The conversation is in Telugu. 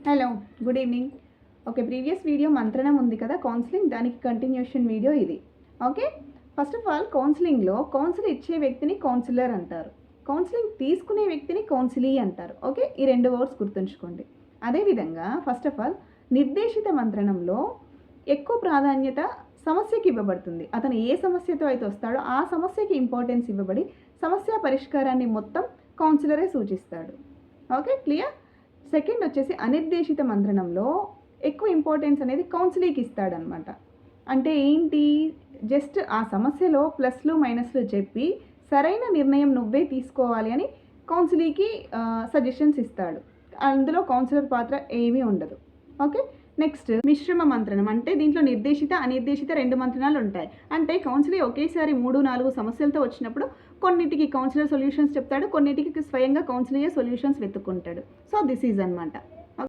Hello, good evening. Okay, previous video మంత్రణం ఉంది కదా కౌన్సిలింగ్, దానికి కంటిన్యూషన్ వీడియో ఇది. ఓకే, ఫస్ట్ ఆఫ్ ఆల్ కౌన్సిలింగ్లో కౌన్సిల్ ఇచ్చే వ్యక్తిని కౌన్సిలర్ అంటారు, కౌన్సిలింగ్ తీసుకునే వ్యక్తిని కౌన్సిలీ అంటారు. ఓకే, ఈ రెండు వర్డ్స్ గుర్తుంచుకోండి. అదేవిధంగా ఫస్ట్ ఆఫ్ ఆల్ నిర్దేశిత మంత్రణంలో ఎక్కువ ప్రాధాన్యత సమస్యకి ఇవ్వబడుతుంది. అతను ఏ సమస్యతో అయితే వస్తాడో ఆ సమస్యకి ఇంపార్టెన్స్ ఇవ్వబడి సమస్య పరిష్కారాన్ని మొత్తం కౌన్సిలరే సూచిస్తాడు. Okay, clear. సెకండ్ వచ్చేసి అనిర్దేశిత మంత్రణంలో ఎక్కువ ఇంపార్టెన్స్ అనేది కౌన్సిలీకి ఇస్తాడనమాట. అంటే ఏంటి, జస్ట్ ఆ సమస్యలో ప్లస్లు మైనస్లు చెప్పి సరైన నిర్ణయం నువ్వే తీసుకోవాలి అని కౌన్సిలీకి సజెషన్స్ ఇస్తాడు. అందులో కౌన్సిలర్ పాత్ర ఏమీ ఉండదు. ఓకే, నెక్స్ట్ మిశ్రమ మంత్రణం. అంటే దీంట్లో నిర్దేశిత అనిర్దేశిత రెండు మంత్రణాలు ఉంటాయి. అంటే కౌన్సిలర్ ఒకేసారి 3-4 సమస్యలతో వచ్చినప్పుడు కొన్నిటికి కౌన్సిలర్ సొల్యూషన్స్ చెప్తాడు, కొన్నిటికి స్వయంగా కౌన్సిలర్ సొల్యూషన్స్ వెతుక్కుంటాడు. సో దిస్ ఈజ్ అనమాట.